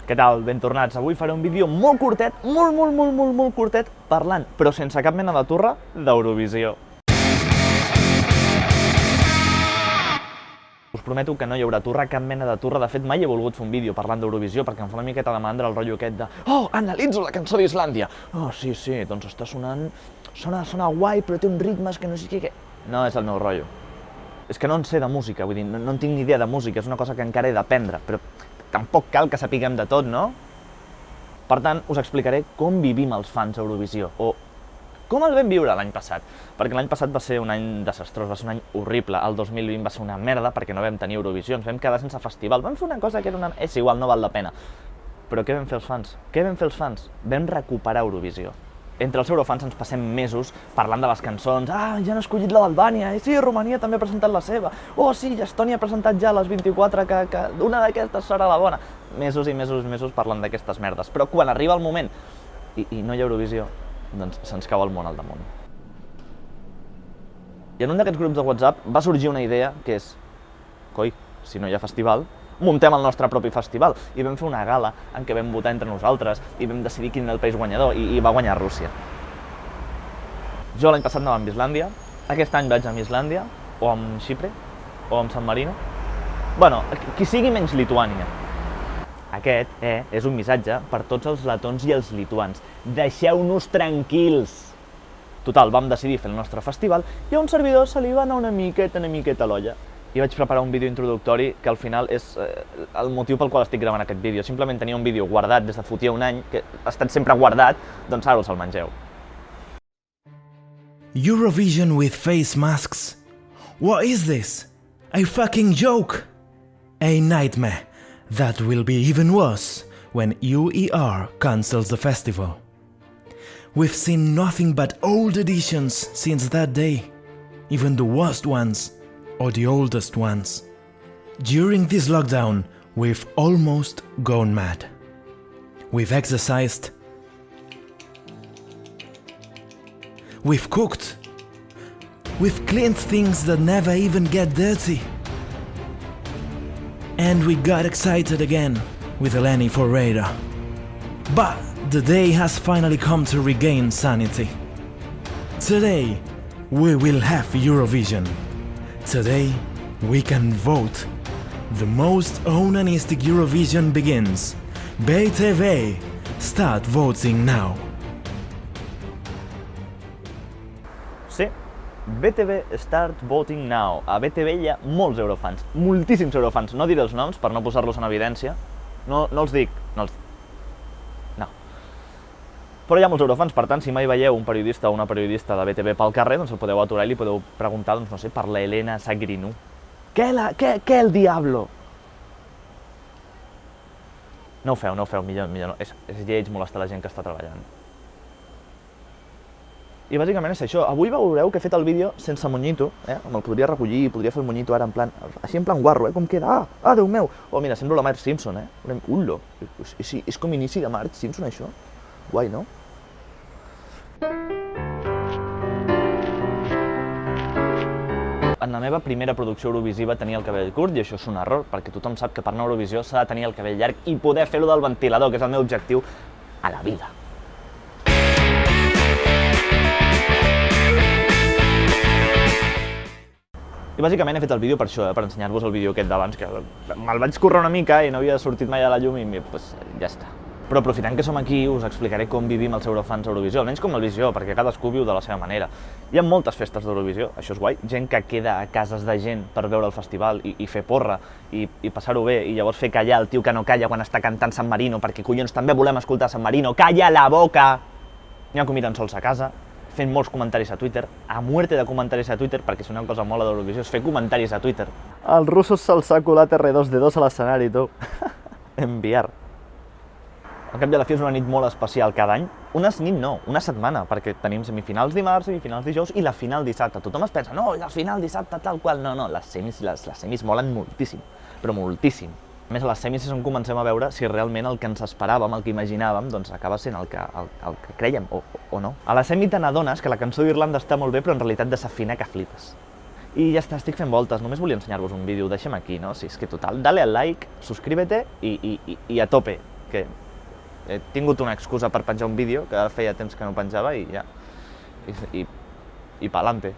Què tal? Ben tornats. Avui faré un vídeo molt curtet, molt curtet, parlant, però sense cap mena de turra, d'Eurovisió. Us prometo que no hi haurà turra, cap mena de turra. De fet, mai he volgut fer un vídeo parlant d'Eurovisió perquè em fa una miqueta de mandra el rotllo aquest de «Oh, analitzo la cançó d'Islàndia!» «Oh, sí, doncs està sonant... Sona guai, però té uns ritmes que no sé què...» No és el meu rotllo. És que no en sé de música, vull dir, no en tinc ni idea de música, és una cosa que encara he d'aprendre, però tampoc cal que sapiguem de tot, no? Per tant, us explicaré com vivim els fans d'Eurovisió, o com el vam viure l'any passat, perquè l'any passat va ser un any desastrós, va ser un any horrible, el 2020 va ser una merda perquè no vam tenir Eurovisió, ens vam quedar sense festival, vam fer una cosa que era una... és igual, no val la pena. Però què vam fer els fans? Què vam fer els fans? Vam recuperar Eurovisió. Entre els eurofans ens passem mesos parlant de les cançons. Ah, ja han escollit la d'Albània, i sí, Romania també ha presentat la seva. Oh, sí, Estònia ha presentat ja les 24, que una d'aquestes serà la bona. Mesos i mesos parlant d'aquestes merdes. Però quan arriba el moment i no hi ha Eurovisió, doncs se'ns cau el món al damunt. I en un d'aquests grups de WhatsApp va sorgir una idea que és coi, si no hi ha festival, muntem el nostre propi festival. I vam fer una gala en què vam votar entre nosaltres i vam decidir quin era el país guanyador i va guanyar Rússia. Jo l'any passat anava amb Islàndia, aquest any vaig amb Islàndia, o amb Xipre, o amb San Marino. Bueno, qui sigui menys Lituània. Aquest és un missatge per tots els letons i els lituans. Deixeu-nos tranquils! Total, vam decidir fer el nostre festival i a un servidor se li va anar una miqueta a l'olla. I vaig preparar un vídeo introductori que al final és el motiu pel qual estic gravant aquest vídeo. Simplement tenia un vídeo guardat des de fotia un any, que ha estat sempre guardat, doncs ara us el mengeu. Eurovision with face masks? What is this? A fucking joke? A nightmare that will be even worse when UER cancels the festival. We've seen nothing but old editions since that day, even the worst ones. Or the oldest ones. During this lockdown, we've almost gone mad. We've exercised. We've cooked. We've cleaned things that never even get dirty. And we got excited again with Eleni Ferreira. But the day has finally come to regain sanity. Today, we will have Eurovision. Today, we can vote. The most onanistic Eurovision begins. BTV, start voting now. Sí, BTV Start Voting Now. A BTV hi ha molts eurofans, moltíssims eurofans. No diré els noms per no posar-los en evidència. No els dic, no. Però hi ha molts eurofans, per tant, si mai veieu un periodista o una periodista de BTV pel carrer, doncs el podeu aturar i li podeu preguntar, doncs no sé, per la Elena Sagrinou. Què el diablo? No ho feu, millor no. És lleig molestar la gent que està treballant. I bàsicament és això. Avui veureu que he fet el vídeo sense monyito, me'l podria recollir, podria fer el monyito ara en plan, així en plan guarro, com queda? Ah, Déu meu! Oh, mira, sembla la Marge Simpson, Ullo! És com inici de Marge Simpson, això? Guai, no? En la meva primera producció eurovisiva tenia el cabell curt i això és un error, perquè tothom sap que per anar a Eurovisió s'ha de tenir el cabell llarg i poder fer-ho del ventilador, que és el meu objectiu a la vida. I bàsicament he fet el vídeo per això, per ensenyar-vos el vídeo aquest d'abans, que me'l vaig currar una mica i no havia sortit mai a la llum i doncs ja està. Però aprofitant que som aquí, us explicaré com vivim els eurofans d'Eurovisió, almenys com el Visió, perquè cadascú viu de la seva manera. Hi ha moltes festes d'Eurovisió, això és guai, gent que queda a cases de gent per veure el festival i fer porra i passar-ho bé, i llavors fer callar el tio que no calla quan està cantant San Marino, perquè collons també volem escoltar San Marino, calla la boca! N'hi ha que miren sols a casa, fent molts comentaris a Twitter, a muerte de comentaris a Twitter, perquè si una cosa mola d'Eurovisió és fer comentaris a Twitter. Els russos se'ls ha colat R2D2 a l'escenari, tu. Enviar. Al cap de la fi és una nit molt especial cada any. Una nit no, una setmana, perquè tenim semifinals dimarts, semifinals dijous i la final dissabte. Tothom es pensa, no, la final dissabte tal qual. No, les semis molen moltíssim, però moltíssim. A més, a les semis és on comencem a veure si realment el que ens esperàvem, el que imaginàvem, doncs acaba sent el que creiem, o no. A la semi te n'adones que la cançó d'Irlanda està molt bé, però en realitat desafina que flipes. I ja està, estic fent voltes, només volia ensenyar-vos un vídeo, ho deixem aquí, no? Si és que total, dale al like, suscríbete i a tope. que he tingut una excusa per penjar un vídeo, que feia temps que no penjava i ja, i pa'lante.